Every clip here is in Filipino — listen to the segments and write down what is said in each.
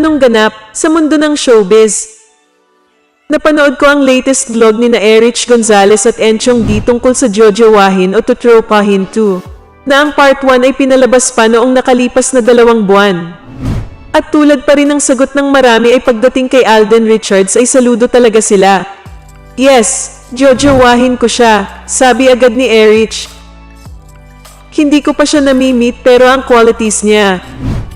Anong ganap sa mundo ng showbiz? Napanood ko ang latest vlog ni na Erich Gonzalez at Enchong D tungkol sa jojowahin o tutropahin 2, na ang part 1 ay pinalabas pa noong nakalipas na 2 buwan. At tulad pa rin ng sagot ng marami ay pagdating kay Alden Richards ay saludo talaga sila. Yes, jojowahin ko siya, sabi agad ni Erich. Hindi ko pa siya nami-meet pero ang qualities niya.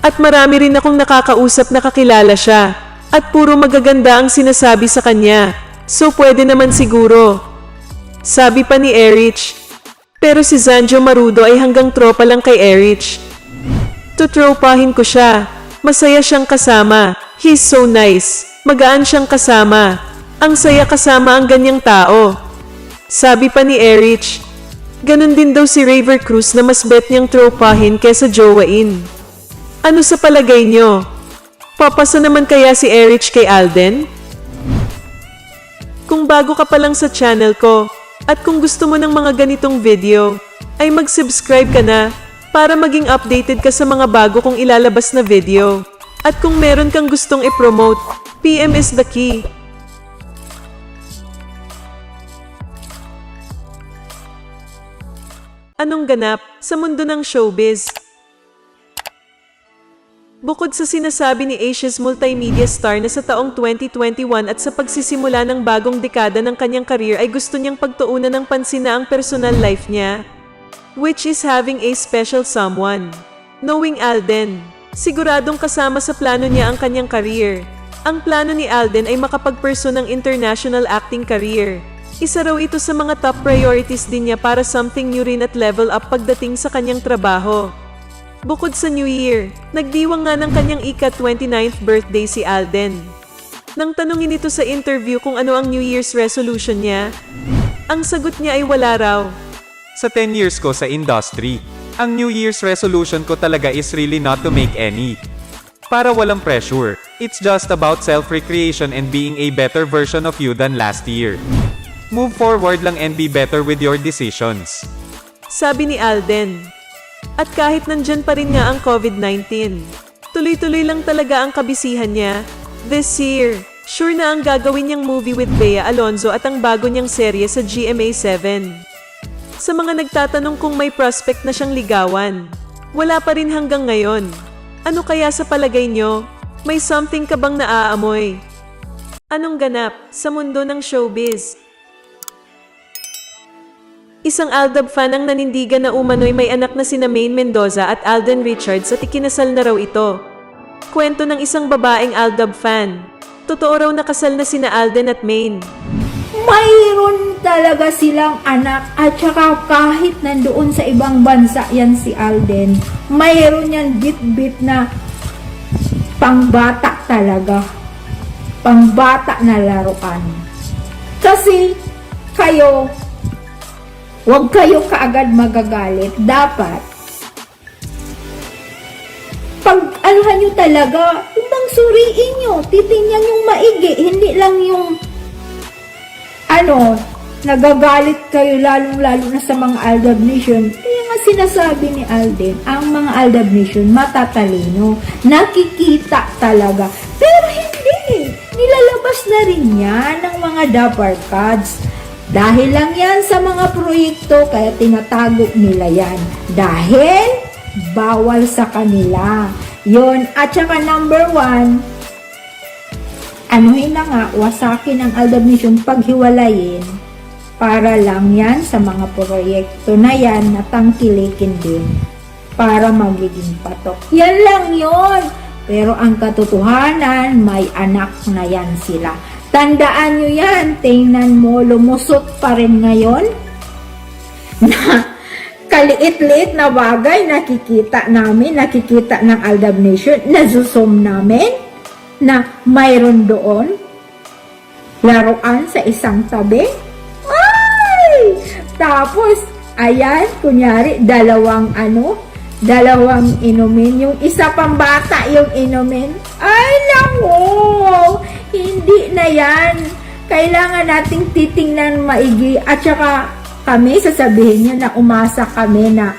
At marami rin akong nakakausap na kakilala siya. At puro magaganda ang sinasabi sa kanya. So pwede naman siguro. Sabi pa ni Erich. Pero si Zanjo Marudo ay hanggang tropa lang kay Erich. Tutropahin ko siya. Masaya siyang kasama. He's so nice. Magaan siyang kasama. Ang saya kasama ang ganyang tao. Sabi pa ni Erich. Ganon din daw si Raver Cruz na mas bet niyang tropahin kesa jowain. Ano sa palagay nyo? Papasa naman kaya si Erich kay Alden? Kung bago ka pa lang sa channel ko, at kung gusto mo ng mga ganitong video, ay mag-subscribe ka na para maging updated ka sa mga bago kong ilalabas na video. At kung meron kang gustong i-promote, PM is the key. Anong ganap sa mundo ng showbiz? Bukod sa sinasabi ni Asia's multimedia star na sa taong 2021 at sa pagsisimula ng bagong dekada ng kanyang career ay gusto niyang pagtuunan ng pansin na ang personal life niya, which is having a special someone. Knowing Alden, siguradong kasama sa plano niya ang kanyang career. Ang plano ni Alden ay makapagperso ng international acting career. Isa raw ito sa mga top priorities din niya para something new rin at level up pagdating sa kanyang trabaho. Bukod sa New Year, nagdiwang nga ng kanyang ika-29th birthday si Alden. Nang tanungin ito sa interview kung ano ang New Year's resolution niya, ang sagot niya ay wala raw. Sa 10 years ko sa industry, ang New Year's resolution ko talaga is really not to make any. Para walang pressure, it's just about self-recreation and being a better version of you than last year. Move forward lang and be better with your decisions. Sabi ni Alden. At kahit nandyan pa rin nga ang COVID-19, tuloy-tuloy lang talaga ang kabisihan niya. This year, sure na ang gagawin niyang movie with Bea Alonzo at ang bago niyang serye sa GMA7. Sa mga nagtatanong kung may prospect na siyang ligawan, wala pa rin hanggang ngayon. Ano kaya sa palagay niyo? May something ka bang naaamoy? Anong ganap sa mundo ng showbiz? Isang Aldab fan ang nanindigan na umano'y may anak na sina Maine Mendoza at Alden Richards at ikinasal na raw ito. Kwento ng isang babaeng Aldab fan. Totoo raw nakasal na sina Alden at Maine. Mayroon talaga silang anak at saka kahit nandoon sa ibang bansa yan si Alden, mayroon yan bit-bit na pangbata talaga. Pangbata na laruan. Kasi kayo, huwag kayo kaagad magagalit. Dapat, pag-anuhan nyo talaga, ibang suriin nyo, titingnan yung maigi, hindi lang yung, nagagalit kayo lalong-lalo na sa mga Aldab Nation. Kaya nga sinasabi ni Alden, ang mga Aldab Nation matatalino, nakikita talaga. Pero hindi, nilalabas na rin yan ng mga Dapper Cats. Dahil lang yan sa mga proyekto, kaya tinatago nila yan. Dahil bawal sa kanila. Yon. At saka number 1, anuhin na nga, wasakin ang Aldab Nation, paghiwalayin. Para lang yan sa mga proyekto na yan, natangkilikin din. Para magiging patok. Yan lang yon. Pero ang katotohanan, may anak na yan sila. Tandaan nyo yan, tingnan mo, lumusot pa rin ngayon na kaliit-liit na bagay nakikita namin, nakikita ng Aldab Nation, nasusum namin na mayroon doon laruan sa isang tabi. Ay! Tapos, ayan, kunyari, dalawang inumin, yung isa pang bata yung inumin. Ay, naku! Hindi na yan. Kailangan nating titingnan maigi at saka kami sasabihin nyo na umasa kami na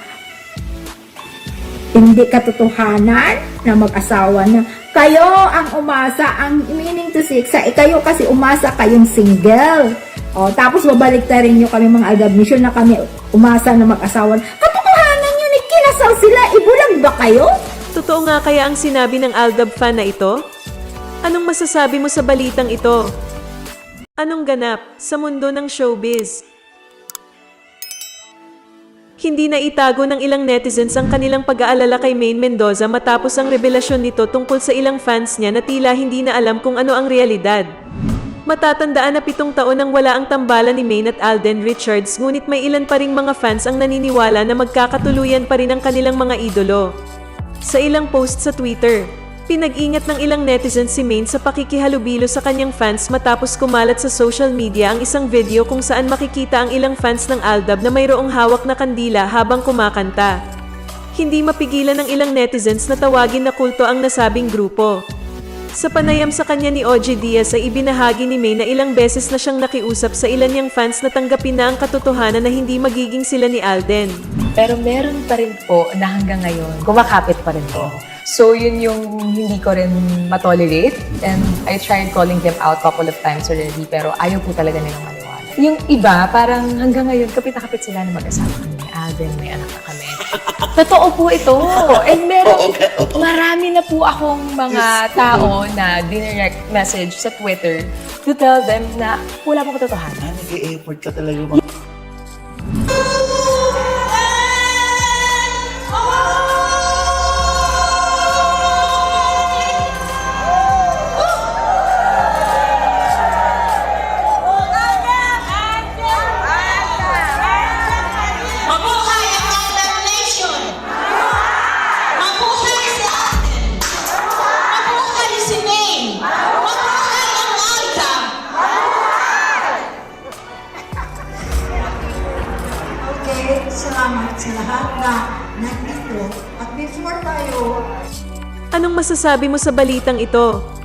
hindi katotohanan na mag-asawa na. Kayo ang umasa, ang meaning to say, kayo kasi umasa kayong single. O, tapos babalik na rin nyo kami mga Aldab Nation na kami umasa na mag-asawan. Katotohanan yun, kinasal sila, ibulag ba kayo? Totoo nga kaya ang sinabi ng Aldab fan na ito? Anong masasabi mo sa balitang ito? Anong ganap sa mundo ng showbiz? Hindi na itago ng ilang netizens ang kanilang pag-aalala kay Maine Mendoza matapos ang revelasyon nito tungkol sa ilang fans niya na tila hindi na alam kung ano ang realidad. Matatandaan na 7 taon nang wala ang tambalan ni Maine at Alden Richards, ngunit may ilan pa ring mga fans ang naniniwala na magkakatuluyan pa rin ang kanilang mga idolo. Sa ilang post sa Twitter, pinag-ingat ng ilang netizens si Maine sa pakikihalubilo sa kanyang fans matapos kumalat sa social media ang isang video kung saan makikita ang ilang fans ng Aldab na mayroong hawak na kandila habang kumakanta. Hindi mapigilan ng ilang netizens na tawagin na kulto ang nasabing grupo. Sa panayam sa kanya ni OG Diaz ay ibinahagi ni Maine na ilang beses na siyang nakiusap sa ilan niyang fans na tanggapin na ang katotohanan na hindi magiging sila ni Alden. Pero meron pa rin po na hanggang ngayon, kumakapit pa rin po. So, yun yung hindi ko rin matolerate. And I tried calling them out couple of times already, pero ayaw po talaga nilang maniwala. Yung iba, parang hanggang ngayon, kapit na kapit sila na mag-asawa kami ni Alden, may anak na kami. Totoo po ito. And meron, marami na po akong mga tao na dinirect message sa Twitter to tell them na wala po katotohanan. Nag-e-effort ka talaga. Mabuhay ang Aldab Nation! Mabuhay si Alden! Mabuhay si Maine! Mabuhay ang Aldab! Okay, salamat sa lahat na nandito. At before tayo Anong masasabi mo sa balitang ito?